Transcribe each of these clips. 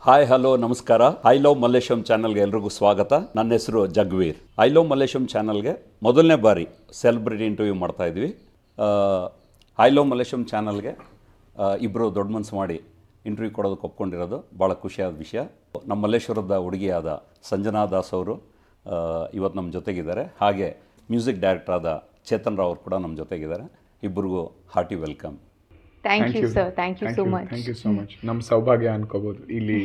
Hi hello ನಮಸ್ಕಾರ. I love ಮಲ್ಲೇಶಂ ಚಾನಲ್ಗೆ ಎಲ್ರಿಗೂ ಸ್ವಾಗತ. ನನ್ನ ಹೆಸರು ಜಗ್ವೀರ್. ಐ ಲವ್ ಮಲ್ಲೇಶಂ ಚಾನಲ್ಗೆ ಮೊದಲನೇ ಬಾರಿ ಸೆಲೆಬ್ರಿಟಿ ಇಂಟರ್ವ್ಯೂ ಮಾಡ್ತಾ ಇದ್ವಿ. ಐ ಲವ್ ಮಲ್ಲೇಶಂ ಚಾನಲ್ಗೆ ಇಬ್ಬರು ದೊಡ್ಡ ಮನಸ್ಸು ಮಾಡಿ ಇಂಟರ್ವ್ಯೂ ಕೊಡೋದಕ್ಕೆ ಒಪ್ಕೊಂಡಿರೋದು ಭಾಳ ಖುಷಿಯಾದ ವಿಷಯ. ನಮ್ಮ ಮಲ್ಲೇಶ್ವರದ ಹುಡುಗಿಯಾದ ಸಂಜನಾ ದಾಸ್ ಅವರು ಇವತ್ತು ನಮ್ಮ ಜೊತೆಗಿದ್ದಾರೆ. ಹಾಗೆ ಮ್ಯೂಸಿಕ್ ಡೈರೆಕ್ಟರ್ ಆದ ಚೇತನ್ ರಾವ್ ಅವರು ಕೂಡ ನಮ್ಮ ಜೊತೆಗಿದ್ದಾರೆ. ಇಬ್ಬರಿಗೂ hearty welcome. Thank you sir, thank you so much. Thank you so much. ನಮ್ಮ ಸೌಭಾಗ್ಯ ಅನ್ಕೋಬೋದು ಇಲ್ಲಿ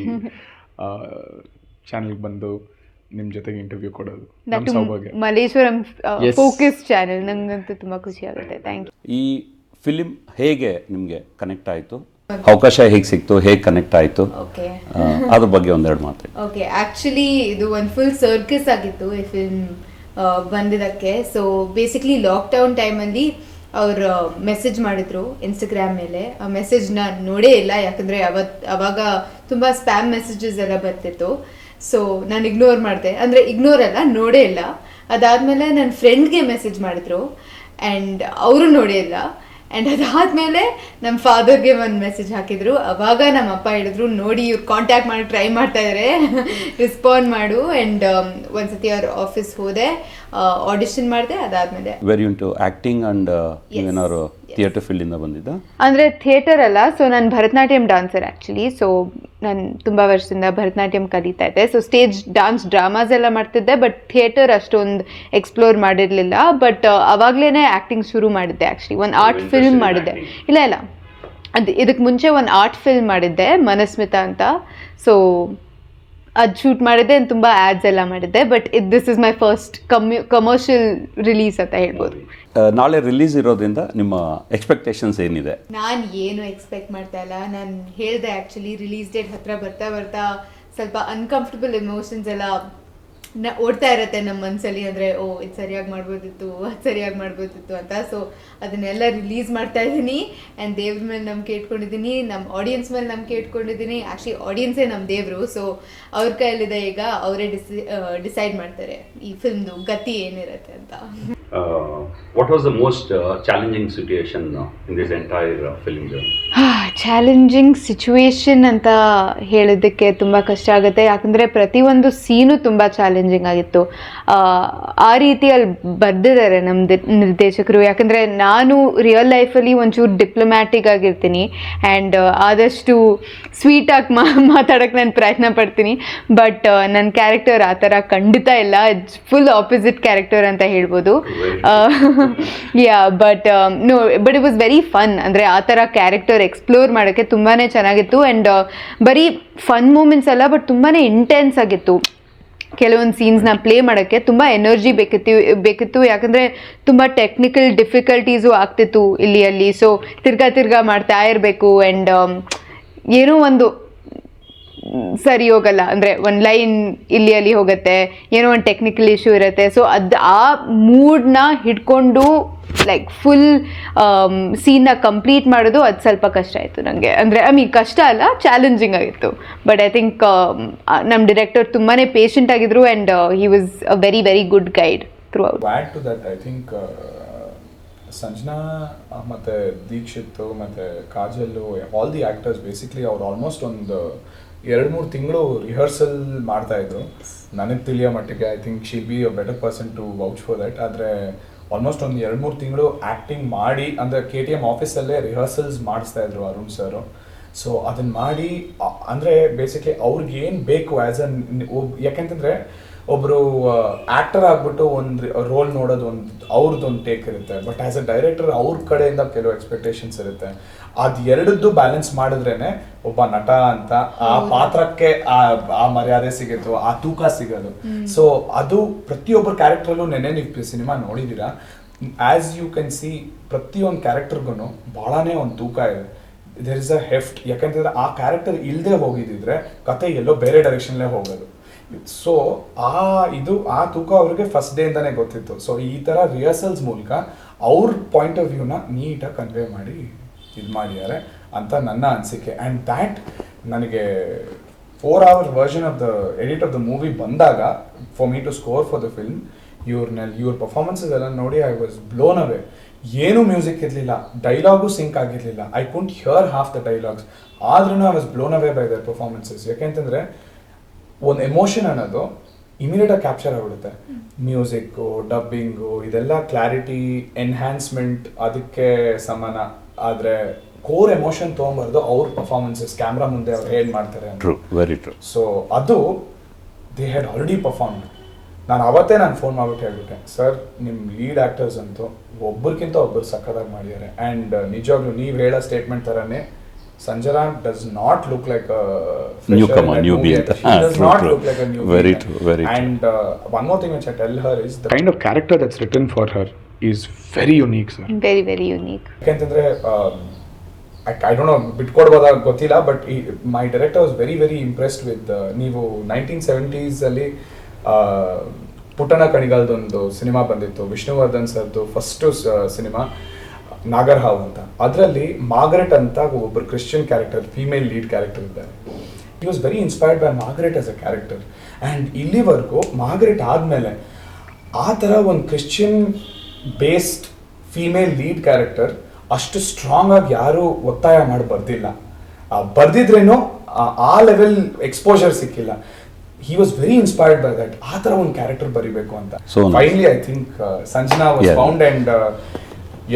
ಚಾನಲ್ಗೆ ಬಂದು ನಿಮ್ಮ ಜೊತೆಗೆ ಇಂಟರ್ವ್ಯೂ ಕೊಡೋದು. ನಮ್ಮ ಸೌಭಾಗ್ಯ. ಮಲ್ಲೇಶ್ವರಂ ಫೋಕಸ್ ಚಾನಲ್, ನಂಗಂತೂ ತುಂಬ ಖುಷಿ ಆಗುತ್ತೆ. Thank you. ಈ ಫಿಲಿಮ್ ಹೇಗೆ ನಿಮಗೆ ಕನೆಕ್ಟ್ ಆಯಿತು, ಅವಕಾಶ ಹೇಗೆ ಸಿಕ್ತು, ಹೇಗೆ ಕನೆಕ್ಟ್ ಆಯಿತು, ಅದ್ರ ಬಗ್ಗೆ ಒಂದೆರಡು ಮಾತು. ಓಕೆ, ಆ್ಯಕ್ಚುಲಿ ಇದು ಒಂದು ಫುಲ್ ಸರ್ಕಸ್ ಆಗಿತ್ತು ಈ ಫಿಲ್ಮ್ ಬಂದಿದ್ದಕ್ಕೆ. ಸೊ ಬೇಸಿಕ್ಲಿ ಲಾಕ್ಡೌನ್ ಟೈಮಲ್ಲಿ ಅವರು ಮೆಸೇಜ್ ಮಾಡಿದ್ರು ಇನ್ಸ್ಟಾಗ್ರಾಮ್ ಮೇಲೆ. ಆ ಮೆಸೇಜ್ನ ನೋಡೇ ಇಲ್ಲ, ಯಾಕಂದರೆ ಅವಾಗ ತುಂಬ ಸ್ಪ್ಯಾಮ್ ಮೆಸೇಜಸ್ ಎಲ್ಲ ಬರ್ತಿತ್ತು. ಸೊ ನಾನು ಇಗ್ನೋರ್ ಮಾಡಿದೆ, ಅಂದರೆ ಇಗ್ನೋರ್ ಅಲ್ಲ, ನೋಡೇ ಇಲ್ಲ. ಅದಾದಮೇಲೆ ನನ್ನ ಫ್ರೆಂಡ್ಗೆ ಮೆಸೇಜ್ ಮಾಡಿದ್ರು ಆ್ಯಂಡ್ ಅವರು ನೋಡೇ ಇಲ್ಲ. ಆ್ಯಂಡ್ ಅದಾದಮೇಲೆ ನಮ್ಮ ಫಾದರ್ಗೆ ಒಂದು ಮೆಸೇಜ್ ಹಾಕಿದ್ರು. ಅವಾಗ ನಮ್ಮ ಅಪ್ಪ ಹೇಳಿದ್ರು, ನೋಡಿ ಇವ್ರು ಕಾಂಟ್ಯಾಕ್ಟ್ ಮಾಡಿ ಟ್ರೈ ಮಾಡ್ತಾ ಇದ್ದಾರೆ, ರೆಸ್ಪಾಂಡ್ ಮಾಡು. ಆ್ಯಂಡ್ ಒಂದ್ಸತಿ ಅವ್ರ ಆಫೀಸ್ ಹೋದೆ, ಆಡಿಷನ್ ಮಾಡಿದೆ. ಅದಾದಮೇಲೆ ವೆರಿ ಇಂಟು ಆ್ಯಕ್ಟಿಂಗ್ ಆ್ಯಂಡ್ ಏನಾದ್ರು ಥಿಯೇಟರ್ ಫೀಲ್ಡಿಂದ ಬಂದಿದ್ದ? ಅಂದರೆ ಥಿಯೇಟರ್ ಅಲ್ಲ, ಸೊ ನಾನು ಭರತನಾಟ್ಯಂ ಡಾನ್ಸರ್ ಆ್ಯಕ್ಚುಲಿ. ಸೊ ನಾನು ತುಂಬ ವರ್ಷದಿಂದ ಭರತನಾಟ್ಯಂ ಕಲಿತಾ ಇದ್ದೆ. ಸೊ ಸ್ಟೇಜ್ ಡಾನ್ಸ್ ಡ್ರಾಮಾಸ್ ಎಲ್ಲ ಮಾಡ್ತಿದ್ದೆ, ಬಟ್ ಥಿಯೇಟರ್ ಅಷ್ಟೊಂದು ಎಕ್ಸ್ಪ್ಲೋರ್ ಮಾಡಿರಲಿಲ್ಲ. ಬಟ್ ಅವಾಗಲೇ ಆ್ಯಕ್ಟಿಂಗ್ ಶುರು ಮಾಡಿದ್ದೆ. ಆ್ಯಕ್ಚುಲಿ ಒಂದು ಆರ್ಟ್ ಫಿಲ್ಮ್ ಮಾಡಿದ್ದೆ. ಇಲ್ಲ ಇದಕ್ಕೆ ಮುಂಚೆ ಒಂದು ಆರ್ಟ್ ಫಿಲ್ಮ್ ಮಾಡಿದ್ದೆ, ಮನಸ್ಮಿತಾ ಅಂತ. ಸೊ ಅದು ಶೂಟ್ ಮಾಡಿದ್ದೆ, ತುಂಬ ಆ್ಯಡ್ಸ್ ಎಲ್ಲ ಮಾಡಿದ್ದೆ. But this is my first commercial release ಅಂತ ಹೇಳ್ಬೋದು. ನಾಳೆ ರಿಲೀಸ್ ಇರೋದ್ರಿಂದ ನಿಮ್ಮ ಎಕ್ಸ್ಪೆಕ್ಟೇಷನ್ಸ್ ಏನಿದೆ? ನಾನು ಏನು ಎಕ್ಸ್ಪೆಕ್ಟ್ ಮಾಡ್ತಾ ಇಲ್ಲ. ನಾನು ಹೇಳಿದೆ ಆ್ಯಕ್ಚುಲಿ, ರಿಲೀಸ್ ಡೇಟ್ ಹತ್ರ ಬರ್ತಾ ಸ್ವಲ್ಪ ಅನ್ಕಂಫರ್ಟಬಲ್ ಎಮೋಷನ್ಸ್ ಎಲ್ಲ ಓಡ್ತಾ ಇರುತ್ತೆ ನಮ್ಮ ಮನಸ್ಸಲ್ಲಿ. ಅಂದರೆ ಇದು ಸರಿಯಾಗಿ ಮಾಡ್ಬೋದಿತ್ತು, ಅದು ಸರಿಯಾಗಿ ಮಾಡ್ಬೋದಿತ್ತು ಅಂತ. ಸೊ ಅದನ್ನೆಲ್ಲ ರಿಲೀಸ್ ಮಾಡ್ತಾ ಇದ್ದೀನಿ. ಆ್ಯಂಡ್ ದೇವ್ರ ಮೇಲೆ ನಂಬಿಕೆ ಇಟ್ಕೊಂಡಿದ್ದೀನಿ, ನಮ್ಮ ಆಡಿಯನ್ಸ್ ಮೇಲೆ ನಂಬಿಕೆ ಇಟ್ಕೊಂಡಿದ್ದೀನಿ. ಆ್ಯಕ್ಚುಲಿ ಆಡಿಯನ್ಸೇ ನಮ್ಮ ದೇವರು. ಸೊ ಅವ್ರ ಕೈಯಲ್ಲಿದೆ, ಈಗ ಅವರೇ ಡಿಸೈಡ್ ಮಾಡ್ತಾರೆ ಈ ಫಿಲ್ಮ್ದು ಗತಿ ಏನಿರುತ್ತೆ ಅಂತ. What was the most challenging situation in this entire film journey? Challenging situation ಅಂತ ಹೇಳೋದಕ್ಕೆ ತುಂಬ ಕಷ್ಟ ಆಗುತ್ತೆ, ಯಾಕಂದರೆ ಪ್ರತಿಯೊಂದು ಸೀನು ತುಂಬ ಚಾಲೆಂಜಿಂಗ್ ಆಗಿತ್ತು. ಆ ರೀತಿಯಲ್ಲಿ ಬರೆದಿದ್ದಾರೆ ನಮ್ಮ ನಿರ್ದೇಶಕರು. ಯಾಕಂದರೆ ನಾನು ರಿಯಲ್ ಲೈಫಲ್ಲಿ ಒಂಚೂರು ಡಿಪ್ಲೊಮ್ಯಾಟಿಕ್ ಆಗಿರ್ತೀನಿ ಆ್ಯಂಡ್ ಆದಷ್ಟು ಸ್ವೀಟಾಗಿ ಮಾತಾಡೋಕ್ಕೆ ನಾನು ಪ್ರಯತ್ನ ಪಡ್ತೀನಿ. ಬಟ್ ನನ್ನ ಕ್ಯಾರೆಕ್ಟರ್ ಆ ಥರ ಖಂಡಿತ ಇಲ್ಲ. ಇಟ್ಸ್ ಫುಲ್ ಆಪೋಸಿಟ್ ಕ್ಯಾರೆಕ್ಟರ್ ಅಂತ ಹೇಳ್ಬೋದು. But it was very fun. ಅಂದರೆ ಆ ಥರ ಕ್ಯಾರೆಕ್ಟರ್ ಎಕ್ಸ್ಪ್ಲೋರ್ ಮಾಡೋಕ್ಕೆ ತುಂಬಾ ಚೆನ್ನಾಗಿತ್ತು. ಆ್ಯಂಡ್ ಬರೀ ಫನ್ ಮೂಮೆಂಟ್ಸ್ ಅಲ್ಲ, ಬಟ್ ತುಂಬಾ ಇಂಟೆನ್ಸ್ ಆಗಿತ್ತು. ಕೆಲವೊಂದು ಸೀನ್ಸ್ನ ಪ್ಲೇ ಮಾಡೋಕ್ಕೆ ತುಂಬ ಎನರ್ಜಿ ಬೇಕಿತ್ತು. ಯಾಕಂದರೆ ತುಂಬ ಟೆಕ್ನಿಕಲ್ ಡಿಫಿಕಲ್ಟೀಸು ಆಗ್ತಿತ್ತು ಅಲ್ಲಿ. ಸೊ ತಿರ್ಗಾ ಮಾಡ್ತಾ ಇರಬೇಕು. ಆ್ಯಂಡ್ ಏನೋ ಒಂದು ಸರಿ ಹೋಗಲ್ಲ, ಅಂದರೆ ಒಂದು ಲೈನ್ ಅಲ್ಲಿ ಹೋಗುತ್ತೆ, ಏನೋ ಒಂದು ಟೆಕ್ನಿಕಲ್ ಇಶ್ಯೂ ಇರುತ್ತೆ. ಸೊ ಆ ಮೂಡ್ನ ಹಿಡ್ಕೊಂಡು ಲೈಕ್ ಫುಲ್ ಸೀನ್ನ ಕಂಪ್ಲೀಟ್ ಮಾಡೋದು ಅದು ಸ್ವಲ್ಪ ಕಷ್ಟ ಆಯಿತು ನನಗೆ. ಅಂದರೆ ಕಷ್ಟ ಅಲ್ಲ, ಚಾಲೆಂಜಿಂಗ್ ಆಗಿತ್ತು. ಬಟ್ ಐ ಥಿಂಕ್ ನಮ್ಮ ಡೈರೆಕ್ಟರ್ ತುಂಬಾ ಪೇಷಂಟ್ ಆಗಿದ್ರು and he was a very very good guide throughout. Add to that I think Sanjana ಮತ್ತು ದೀಕ್ಷಿತ್ ಮತ್ತು ಕಾಜಲ್ಲು, ಆಲ್ ದಿ ಆ್ಯಕ್ಟರ್ಸ್ ಬೇಸಿಕ್ಲಿ ಅವ್ರು ಆಲ್ಮೋಸ್ಟ್ ಒಂದು 2-3 ತಿಂಗಳು ರಿಹರ್ಸಲ್ ಮಾಡ್ತಾಯಿದ್ರು ನನಗೆ ತಿಳಿಯೋ ಮಟ್ಟಿಗೆ. I think she be a better person to vouch for that. ಆದರೆ ಆಲ್ಮೋಸ್ಟ್ ಒಂದು 2-3 ತಿಂಗಳು ಆ್ಯಕ್ಟಿಂಗ್ ಮಾಡಿ, ಅಂದರೆ KTM ಆಫೀಸಲ್ಲೇ ರಿಹರ್ಸಲ್ಸ್ ಮಾಡಿಸ್ತಾಯಿದ್ರು ಅರುಣ್ ಸರು. ಸೊ ಅದನ್ನು ಮಾಡಿ, ಅಂದರೆ ಬೇಸಿಕ್ಲಿ ಅವ್ರಿಗೆ ಏನು ಬೇಕು ಆ್ಯಸ್ ಯಾಕೆಂತಂದರೆ ಒಬ್ಬರು ಆ್ಯಕ್ಟರ್ ಆಗಿಬಿಟ್ಟು ಒಂದು ರೋಲ್ ನೋಡೋದು ಅವ್ರದ್ದೊಂದು ಟೇಕ್ ಇರುತ್ತೆ. ಬಟ್ ಆ್ಯಸ್ ಅ ಡೈರೆಕ್ಟರ್ ಅವ್ರ ಕಡೆಯಿಂದ ಕೆಲವು ಎಕ್ಸ್ಪೆಕ್ಟೇಷನ್ಸ್ ಇರುತ್ತೆ. ಅದು ಎರಡದ್ದು ಬ್ಯಾಲೆನ್ಸ್ ಮಾಡಿದ್ರೇ ಒಬ್ಬ ನಟ ಅಂತ ಆ ಪಾತ್ರಕ್ಕೆ ಆ ಮರ್ಯಾದೆ ಸಿಗೋದು, ಆ ತೂಕ ಸಿಗೋದು. ಸೊ ಅದು ಪ್ರತಿಯೊಬ್ಬರ ಕ್ಯಾರೆಕ್ಟ್ರಲ್ಲೂ ನೀವು ಸಿನಿಮಾ ನೋಡಿದ್ದೀರಾ, ಆ್ಯಸ್ ಯು ಕ್ಯಾನ್ ಸಿ ಪ್ರತಿಯೊಂದು ಕ್ಯಾರೆಕ್ಟರ್ಗೂ ಭಾಳನೇ ಒಂದು ತೂಕ ಇದೆ. There is a heft. ಯಾಕಂತಂದರೆ ಆ ಕ್ಯಾರೆಕ್ಟರ್ ಇಲ್ಲದೆ ಹೋಗಿದ್ದಿದ್ರೆ ಕತೆ ಎಲ್ಲೋ ಬೇರೆ ಡೈರೆಕ್ಷನ್ಲೇ ಹೋಗೋದು. ಸೊ ಆ ತೂಕ ಅವ್ರಿಗೆ ಫಸ್ಟ್ ಡೇ ಇಂದಾನೆ ಗೊತ್ತಿತ್ತು. ಸೊ ಈ ಥರ ರಿಹರ್ಸಲ್ಸ್ ಮೂಲಕ ಅವ್ರ ಪಾಯಿಂಟ್ ಆಫ್ ವ್ಯೂನ ನೀಟಾಗಿ ಕನ್ವೆ ಮಾಡಿ ಇದು ಮಾಡಿದ್ದಾರೆ ಅಂತ ನನ್ನ ಅನಿಸಿಕೆ. ಆ್ಯಂಡ್ ದ್ಯಾಟ್ ನನಗೆ 4 hour version of the edit of the movie ಬಂದಾಗ for me to score for the film, ಇವ್ರ ಪರ್ಫಾರ್ಮೆನ್ಸಸ್ ಎಲ್ಲ ನೋಡಿ ಐ ವಾಸ್ ಬ್ಲೋನ್ ಅವೇ. ಏನು ಮ್ಯೂಸಿಕ್ ಇರಲಿಲ್ಲ, ಡೈಲಾಗು ಸಿಂಕ್ ಆಗಿರಲಿಲ್ಲ. I couldn't hear half the dialogues. ಆದ್ರೂ I was blown away by their performances. ಯಾಕೆಂತಂದರೆ ಒಂದು ಎಮೋಷನ್ ಅನ್ನೋದು ಇಮಿಡಿಯೇಟಾಗಿ ಕ್ಯಾಪ್ಚರ್ ಆಗಿಬಿಡುತ್ತೆ. ಮ್ಯೂಸಿಕ್ಕು, ಡಬ್ಬಿಂಗು, ಇದೆಲ್ಲ ಕ್ಲಾರಿಟಿ ಎನ್ಹ್ಯಾನ್ಸ್ಮೆಂಟ್ ಅದಕ್ಕೆ ಸಮಾನ. ಆದರೆ ಕೋರ್ ಎಮೋಷನ್ ತೊಗೊಂಬಾರ್ದು ಅವ್ರ ಪರ್ಫಾರ್ಮೆನ್ಸಸ್ ಕ್ಯಾಮ್ರಾ ಮುಂದೆ ಅವ್ರು ಹೇಗೆ ಮಾಡ್ತಾರೆ ಅಂತ. True, very true. ಸೊ ಅದು ದೇ ಹ್ಯಾಡ್ ಆಲ್ರೆಡಿ ಪರ್ಫಾರ್ಮ್ಡ್. ನಾನು ಅವತ್ತೇ ಫೋನ್ ಮಾಡ್ಬಿಟ್ಟು ಹೇಳ್ಬಿಟ್ಟೆ, ಸರ್ ನಿಮ್ಮ ಲೀಡ್ ಆ್ಯಕ್ಟರ್ಸ್ ಅಂತೂ ಒಬ್ಬರಿಗಿಂತ ಒಬ್ಬರು ಸಕ್ಕದಾಗಿ ಮಾಡಿದ್ದಾರೆ. ಆ್ಯಂಡ್ ನಿಜವಾಗ್ಲೂ ನೀವು ಹೇಳೋ ಸ್ಟೇಟ್ಮೆಂಟ್ ಥರನೇ Sanjana does not look like Newcomer, newbie ಅಂತ. does True, not true. look like a newbie. Very true, very true. And one more thing which I tell her is the kind of character that's written for her is very unique, sir. Very very unique. ಯಾಕೆಂತಂದ್ರೆ I don't know ಬಿಟ್ಕೊಡ್ಬೋದಾ ಗೊತ್ತಿಲ್ಲ, but my director was very very impressed with ನೀವು 1970s ಅಲ್ಲಿ Puttanna ಕಣಿಗಾಲದೊಂದು cinema ಬಂದಿತ್ತು, ವಿಷ್ಣುವರ್ಧನ್ ಸರ್ದು first cinema ನಾಗರ್ಹಾವ್ ಅಂತ. ಅದರಲ್ಲಿ Margaret ಅಂತ ಒಬ್ಬರು Christian character, female lead character ಇದ್ದಾರೆ. He was very inspired by Margaret as a character. And ಇಲ್ಲಿವರೆಗೂ ಮಾರ್ಗರೆಟ್ ಆದಮೇಲೆ ಆ ಥರ ಒಂದು Christian based female lead character ಅಷ್ಟು ಸ್ಟ್ರಾಂಗ್ ಆಗಿ ಯಾರೂ ಒತ್ತಾಯ ಮಾಡಿ ಬರ್ದಿಲ್ಲ. ಬರ್ದಿದ್ರೇನೋ ಆ ಲೆವೆಲ್ ಎಕ್ಸ್ಪೋಜರ್ ಸಿಕ್ಕಿಲ್ಲ. He was very inspired by that. ಆ ಥರ ಒಂದು ಕ್ಯಾರೆಕ್ಟರ್ ಬರಿಬೇಕು ಅಂತ. So nice. Finally I think Sanjana was Yeah. Found. And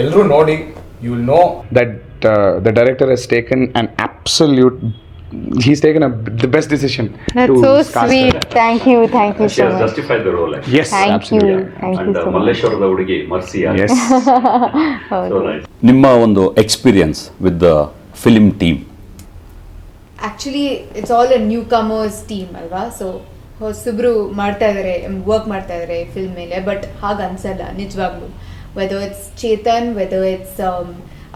ಎಲ್ಲರೂ ನೋಡಿ you will know that the director has taken an absolute, he's taken the best decision That's to so cast sweet. her. Thank you so much. justified the role. Yes, Thank absolutely. you. Thank you so much. ಮಲ್ಲೇಶ್ವರದ ಹುಡುಗಿ ಮರ್ಸಿಯಾ. Yes. ಹೌದು. ನಿಮ್ಮ ಒಂದು experience with the film team. Actually it's all a new comers team ಅಲ್ವಾ. So ಹೊಸಬ್ರು ಮಾಡ್ತಾ ಇದ್ದಾರೆ, work ಮಾಡ್ತಾ ಇದ್ದಾರೆ ಫಿಲ್ಮ್ ಮೇಲೆ. ಬಟ್ ಹಾಗೆ ಅನ್ಸಲ್ಲ ನಿಜವಾಗ್ಲೂ. Whether it's Chetan, whether it's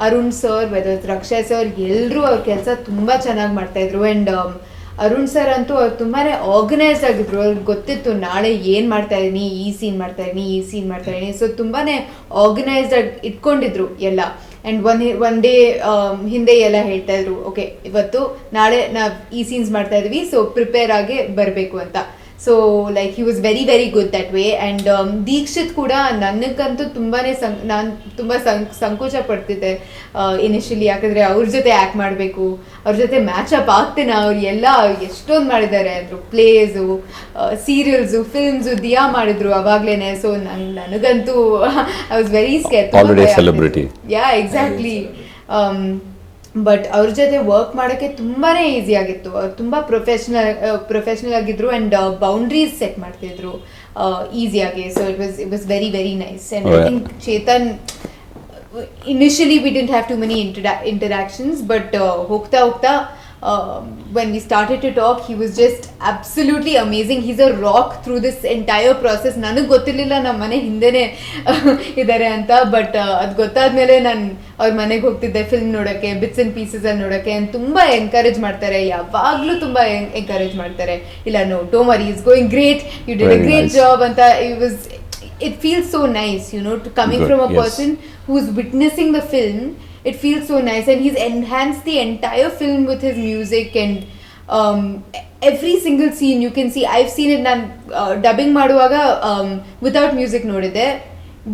Arun sir, whether it's Raksha sir, ಎಲ್ಲರೂ ಅವ್ರ ಕೆಲಸ ತುಂಬ ಚೆನ್ನಾಗಿ ಮಾಡ್ತಾಯಿದ್ರು. ಆ್ಯಂಡ್ ಅರುಣ್ ಸರ್ ಅಂತೂ ಅವ್ರು ತುಂಬಾ ಆರ್ಗನೈಸ್ಡ್ ಆಗಿದ್ರು. ಅವ್ರಿಗೆ ಗೊತ್ತಿತ್ತು ನಾಳೆ ಏನು ಮಾಡ್ತಾ ಇದ್ದೀನಿ, ಈ ಸೀನ್ ಮಾಡ್ತಾ ಇದ್ದೀನಿ, ಈ ಸೀನ್ ಮಾಡ್ತಾ ಇದ್ದೀನಿ. ಸೊ ತುಂಬಾ ಆರ್ಗನೈಸ್ಡ್ ಆಗಿ ಇಟ್ಕೊಂಡಿದ್ರು ಎಲ್ಲ. ಆ್ಯಂಡ್ ಒನ್ ಡೇ ಹಿಂದೆ ಎಲ್ಲ ಹೇಳ್ತಾ ಇದ್ರು, ಓಕೆ ಇವತ್ತು ನಾಳೆ ನಾವು ಈ ಸೀನ್ಸ್ ಮಾಡ್ತಾ ಇದ್ವಿ, ಸೊ ಪ್ರಿಪೇರ್ ಆಗಿ ಬರಬೇಕು ಅಂತ. So like he was very very good that way. And Dikshit ಕೂಡ ನನಗಂತೂ ತುಂಬಾ ನಾನು ತುಂಬ ಸಂಕೋಚ ಪಡ್ತಿದ್ದೆ ಇನಿಷಿಯಲಿ. ಯಾಕಂದರೆ ಅವ್ರ ಜೊತೆ ಆ್ಯಕ್ಟ್ ಮಾಡಬೇಕು, ಅವ್ರ ಜೊತೆ ಮ್ಯಾಚ್ ಅಪ್ ಆಗ್ತೇನೆ. ಅವ್ರು ಎಲ್ಲ ಎಷ್ಟೊಂದು ಮಾಡಿದ್ದಾರೆ ಅಂದರು, ಪ್ಲೇಸು, ಸೀರಿಯಲ್ಸು, ಫಿಲ್ಮ್ಸು, ದಿಯಾ ಮಾಡಿದ್ರು ಅವಾಗಲೇ. ಸೊ ನನಗಂತೂ I was very scare. Already a celebrity. Yeah exactly. But ಅವ್ರ ಜೊತೆ ವರ್ಕ್ ಮಾಡೋಕ್ಕೆ ತುಂಬಾ ಈಸಿ ಆಗಿತ್ತು. ಅವ್ರು ತುಂಬ ಪ್ರೊಫೆಷ್ನಲ್ ಆಗಿದ್ರು. ಆ್ಯಂಡ್ ಬೌಂಡ್ರೀಸ್ ಸೆಟ್ ಮಾಡ್ತಿದ್ರು ಈಸಿಯಾಗಿ. So it was very very nice. And I think Chetan initially we didn't have too many interactions, but ಹೋಗ್ತಾ ಹೋಗ್ತಾ when we started to talk, he was just absolutely amazing. He's a rock through this entire process. ನನಗೆ ಗೊತ್ತಿರಲಿಲ್ಲ ನಮ್ಮ ಮನೆ ಹಿಂದೆನೇ ಇದ್ದಾರೆ ಅಂತ. But ಅದು ಗೊತ್ತಾದ್ಮೇಲೆ ನಾನು ಅವ್ರ ಮನೆಗೆ ಹೋಗ್ತಿದ್ದೆ ಫಿಲ್ಮ್ ನೋಡೋಕ್ಕೆ, ಬಿಟ್ಸ್ ಆ್ಯಂಡ್ ಪೀಸಸಲ್ಲಿ ನೋಡೋಕ್ಕೆ. ಆ್ಯಂಡ್ ತುಂಬ ಎಂಕರೇಜ್ ಮಾಡ್ತಾರೆ, ಯಾವಾಗಲೂ ತುಂಬ ಎಂಕರೇಜ್ ಮಾಡ್ತಾರೆ. ಇಲ್ಲ no don't worry, is going great, you did a great job ಅಂತ. It feels so nice, you know, coming Good, from a yes. person who's witnessing the film. It feels so nice, and he's enhanced the entire film with his music. And every single scene you can see, I've seen it. ನಾನು dubbing ಮಾಡುವಾಗ without music ನೋಡಿದ್ದೆ,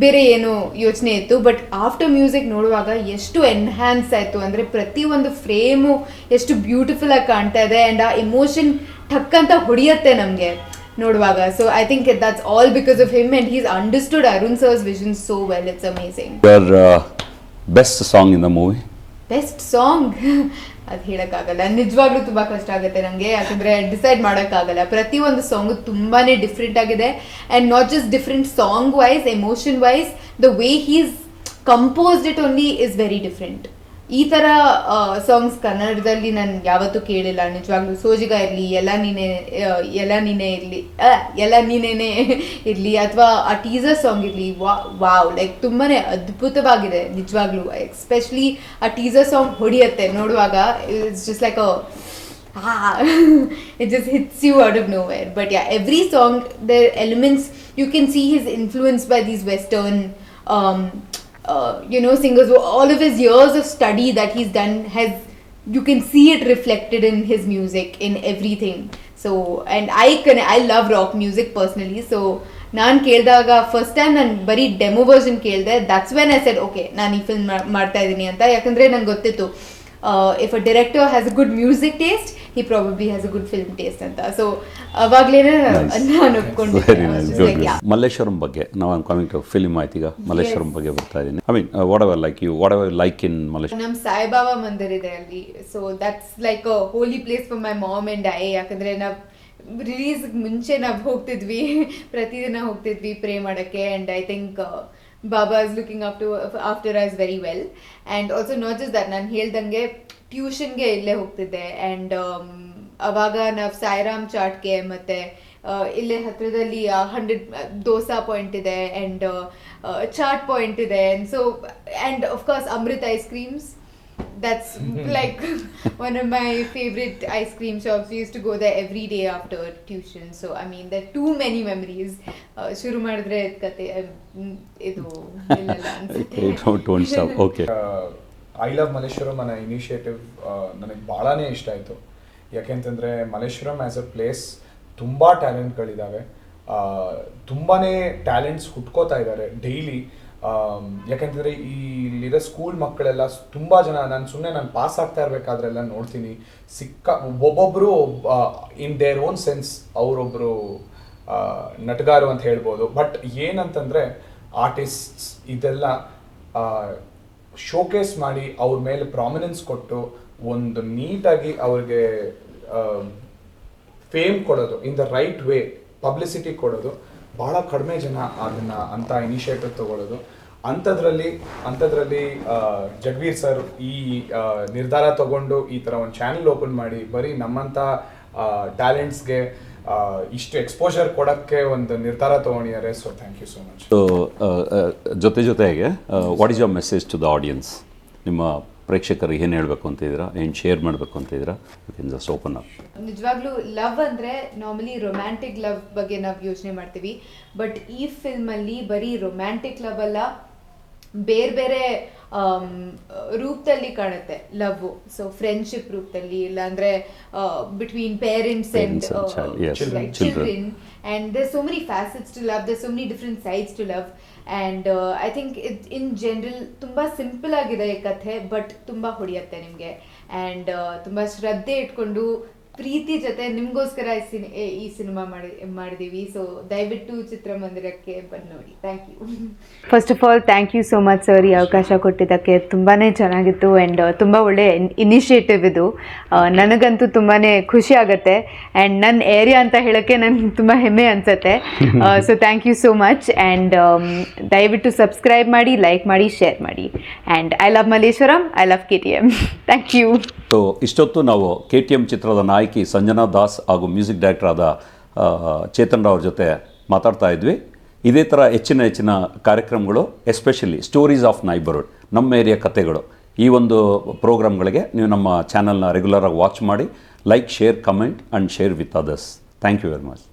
ಬೇರೆ ಏನೋ ಯೋಚನೆ ಇತ್ತು. But after music ನೋಡುವಾಗ ಎಷ್ಟು enhance ಆಯಿತು ಅಂದರೆ, ಪ್ರತಿಯೊಂದು ಫ್ರೇಮು ಎಷ್ಟು ಬ್ಯೂಟಿಫುಲ್ ಆಗಿ ಕಾಣ್ತಾ ಇದೆ. ಆ್ಯಂಡ್ ಆ ಎಮೋಷನ್ ಠಕ್ ಅಂತ ಹೊಡೆಯುತ್ತೆ ನಮಗೆ ನೋಡುವಾಗ. So I think that's all because of him, and he's understood Arun sir's vision so well. It's amazing. Your best song in the movie? Best song ಅದು ಹೇಳೋಕ್ಕಾಗಲ್ಲ, ನಿಜವಾಗ್ಲೂ ತುಂಬ ಕಷ್ಟ ಆಗುತ್ತೆ ನನಗೆ. ಯಾಕಂದರೆ ಡಿಸೈಡ್ ಮಾಡೋಕ್ಕಾಗಲ್ಲ. ಪ್ರತಿಯೊಂದು ಸಾಂಗು ತುಂಬಾ ಡಿಫ್ರೆಂಟ್ ಆಗಿದೆ. And not just different song wise, emotion wise, the way he's composed it only is very different. ಈ ಥರ ಸಾಂಗ್ಸ್ ಕನ್ನಡದಲ್ಲಿ ನಾನು ಯಾವತ್ತೂ ಕೇಳಿಲ್ಲ ನಿಜವಾಗ್ಲೂ. ಸೋಜಿಗ ಇರಲಿ, ಎಲ್ಲ ನೀನೇ ಇರಲಿ, ಎಲ್ಲ ನೀನೇನೇ ಇರಲಿ, ಅಥವಾ ಆ ಟೀಸರ್ ಸಾಂಗ್ ಇರಲಿ, ವಾವ್, ಲೈಕ್ ತುಂಬಾ ಅದ್ಭುತವಾಗಿದೆ ನಿಜವಾಗ್ಲೂ. ಎಸ್ಪೆಷಲಿ ಆ ಟೀಸರ್ ಸಾಂಗ್ ಹೊಡೆಯುತ್ತೆ ನೋಡುವಾಗ. It's just like it just hits you out of nowhere. But yeah, every song, there are elements, you can see his influence by these Western singers. All of his years of study that he's done you can see it reflected in his music, in everything. So, and I love rock music personally, so ನಾನು ಕೇಳಿದಾಗ first time ನಾನು ಬರೀ demo version ಕೇಳಿದೆ. That's when I said okay ನಾನು ಈ film ಮಾಡ್ತಾ ಇದ್ದೀನಿ ಅಂತ. ಯಾಕಂದರೆ ನಂಗೆ ಗೊತ್ತಿತ್ತು if a director has a good music taste he probably has a good film taste ಅಂತ. ಸೊ ಅವಾಗಲೇ ನಾನು ಒಪ್ಕೊಂಡಿದ್ದೆ. ಮಲ್ಲೇಶ್ವರಂ ಬಗ್ಗೆ ನಾವು ಕಮಿಂಗ್ ಟು ಫಿಲ್ಮ್ ಆಯ್ತು, ಈಗ ಮಲ್ಲೇಶ್ವರಂ ಬಗ್ಗೆ ಬರ್ತಾ ಇದ್ದೀನಿ. I mean what ever like in Malleshwaram. ನಮ್ಮ ಸಾಯಿಬಾಬಾ ಮಂದಿರ್ ಇದೆ ಅಲ್ಲಿ. So that's like a Holi place for my mom and I. ಯಾಕಂದರೆ ನಾವು ರಿಲೀಸ್ ಮುಂಚೆ ನಾವು ಹೋಗ್ತಿದ್ವಿ, ಪ್ರತಿದಿನ ಹೋಗ್ತಿದ್ವಿ ಪ್ರೇ ಮಾಡೋಕ್ಕೆ. And I think Baba is looking after us very well. And also not just that, ನಾನು ಹೇಳ್ದಂಗೆ ಟ್ಯೂಷನ್ಗೆ ಇಲ್ಲೇ ಹೋಗ್ತಿದ್ದೆ. ಆ್ಯಂಡ್ ಅವಾಗ ನಾವು ಸಾಯಿರಾಮ್ ಚಾಟ್ಗೆ ಮತ್ತು ಇಲ್ಲೇ ಹತ್ರದಲ್ಲಿ 100 ದೋಸಾ ಪಾಯಿಂಟ್ ಇದೆ ಆ್ಯಂಡ್ ಚಾಟ್ ಪಾಯಿಂಟ್ ಇದೆ. And so and of course Amrit ice creams, that's like one of my favorite ice cream shops. We used to go there every day after tuition. So I mean there are too many memories. ಶುರು ಮಾಡಿದ್ರೆ ಕತೆ ಇದು okay. I love Malleshwaram ಅನ್ನೋ initiative ನನಗೆ ಭಾಳನೇ ಇಷ್ಟ ಆಯಿತು. ಯಾಕೆಂತಂದರೆ Malleshwaram as a place ತುಂಬ ಟ್ಯಾಲೆಂಟ್ಗಳಿದ್ದಾವೆ, ತುಂಬಾ ಟ್ಯಾಲೆಂಟ್ಸ್ ಹುಟ್ಕೋತಾ ಇದ್ದಾರೆ ಡೈಲಿ. ಯಾಕೆಂತಂದರೆ ಇಲ್ಲಿರೋ ಸ್ಕೂಲ್ ಮಕ್ಕಳೆಲ್ಲ ತುಂಬ ಜನ ನಾನು ಪಾಸ್ ಆಗ್ತಾ ಇರಬೇಕಾದ್ರೆಲ್ಲ ನೋಡ್ತೀನಿ, ಒಬ್ಬೊಬ್ಬರು ಇನ್ ದೇರ್ ಓನ್ ಸೆನ್ಸ್ ಅವರೊಬ್ಬರು ನಟಗಾರು ಅಂತ ಹೇಳ್ಬೋದು. ಬಟ್ ಏನಂತಂದರೆ ಆರ್ಟಿಸ್ಟ್ಸ್ ಇದೆಲ್ಲ ಶೋಕೇಸ್ ಮಾಡಿ ಅವ್ರ ಮೇಲೆ ಪ್ರಾಮಿನೆನ್ಸ್ ಕೊಟ್ಟು ಒಂದು ನೀಟಾಗಿ ಅವ್ರಿಗೆ ಫೇಮ್ ಕೊಡೋದು, in the right way publicity ಕೊಡೋದು ಭಾಳ ಕಡಿಮೆ ಜನ ಅದನ್ನು ಅಂಥ ಇನಿಷಿಯೇಟಿವ್ ತೊಗೊಳ್ಳೋದು. ಅಂಥದ್ರಲ್ಲಿ ಜಗವೀರ್ ಸರ್ ಈ ನಿರ್ಧಾರ ತಗೊಂಡು ಈ ಥರ ಒಂದು ಚಾನೆಲ್ ಓಪನ್ ಮಾಡಿ ಬರೀ ನಮ್ಮಂಥ ಟ್ಯಾಲೆಂಟ್ಸ್ಗೆ ಇಷ್ಟು ಎಕ್ಸ್ಪೋಜರ್ ಕೊಡೋಕ್ಕೆ ಒಂದು ನಿರ್ಧಾರ ತೊಗೊಂಡಿದ್ದಾರೆ. So thank you so much. So ಜೊತೆಗೆ what is your message to the audience? ನಿಮ್ಮ ಪ್ರೇಕ್ಷಕರಿಗೆ ಏನು ಹೇಳಬೇಕು ಅಂತಿದ್ದೀರಾ, ಏನು ಶೇರ್ ಮಾಡಬೇಕು ಅಂತಿದ್ದೀರಾ? You can just open up. ನಿಜವಾಗ್ಲೂ ಲವ್ ಅಂದರೆ ನಾರ್ಮಲಿ ರೊಮ್ಯಾಂಟಿಕ್ ಲವ್ ಬಗ್ಗೆ ನಾವು ಯೋಚನೆ ಮಾಡ್ತೀವಿ. ಬಟ್ ಈ ಫಿಲ್ಮಲ್ಲಿ ಬರೀ ರೊಮ್ಯಾಂಟಿಕ್ ಲವ್ ಅಲ್ಲ, ಬೇರೆ ಬೇರೆ ರೂಪದಲ್ಲಿ ಕಾಣುತ್ತೆ ಲವ್. ಸೊ ಫ್ರೆಂಡ್ಶಿಪ್ ರೂಪದಲ್ಲಿ, ಇಲ್ಲಾಂದರೆ between parents and children. And there's so many facets to love, there's so many different sides to love. And I think in general ತುಂಬ ಸಿಂಪಲ್ ಆಗಿದೆ ಈ ಕಥೆ, ಬಟ್ ತುಂಬ ಹೊಡೆಯುತ್ತೆ ನಿಮಗೆ. ಆ್ಯಂಡ್ ತುಂಬ ಶ್ರದ್ಧೆ ಇಟ್ಕೊಂಡು ಪ್ರೀತಿ ಜೊತೆ ನಿಮಗೋಸ್ಕರ ಈ ಸಿನಿಮಾ ಮಾಡಿದ್ದೀವಿ. ಸೊ ದಯವಿಟ್ಟು ಚಿತ್ರಮಂದಿರಕ್ಕೆ ಬಂದು ನೋಡಿ. Thank you. First of all thank you so much sir, ಈ ಅವಕಾಶ ಕೊಟ್ಟಿದ್ದಕ್ಕೆ. ತುಂಬಾ ಚೆನ್ನಾಗಿತ್ತು ಆ್ಯಂಡ್ ತುಂಬ ಒಳ್ಳೆ ಇನಿಷಿಯೇಟಿವ್ ಇದು. ನನಗಂತೂ ತುಂಬಾ ಖುಷಿ ಆಗುತ್ತೆ ಆ್ಯಂಡ್ ನನ್ನ ಏರಿಯಾ ಅಂತ ಹೇಳೋಕ್ಕೆ ನನಗೆ ತುಂಬ ಹೆಮ್ಮೆ ಅನಿಸುತ್ತೆ. So thank you so much. And ದಯವಿಟ್ಟು ಸಬ್ಸ್ಕ್ರೈಬ್ ಮಾಡಿ, ಲೈಕ್ ಮಾಡಿ, ಶೇರ್ ಮಾಡಿ. And I love Malleshwaram, I love KTM. Thank you. So ಇಷ್ಟೊತ್ತು ನಾವು KTM ಚಿತ್ರದ ನಾಯಕಿ ಸಂಜನಾ ದಾಸ್ ಹಾಗೂ ಮ್ಯೂಸಿಕ್ ಡೈರೆಕ್ಟರ್ ಆದ ಚೇತನ್ ರಾವ್ ಜೊತೆ ಮಾತಾಡ್ತಾ ಇದ್ವಿ. ಇದೇ ಥರ ಹೆಚ್ಚಿನ ಕಾರ್ಯಕ್ರಮಗಳು, ಎಸ್ಪೆಷಲಿ ಸ್ಟೋರೀಸ್ ಆಫ್ ನೈಬರ್ಹುಡ್, ನಮ್ಮ ಏರಿಯಾ ಕಥೆಗಳು, ಈ ಒಂದು ಪ್ರೋಗ್ರಾಮ್ಗಳಿಗೆ ನೀವು ನಮ್ಮ ಚಾನಲ್ನ ರೆಗ್ಯುಲರಾಗಿ ವಾಚ್ ಮಾಡಿ, like, share, comment and share with others. Thank you very much.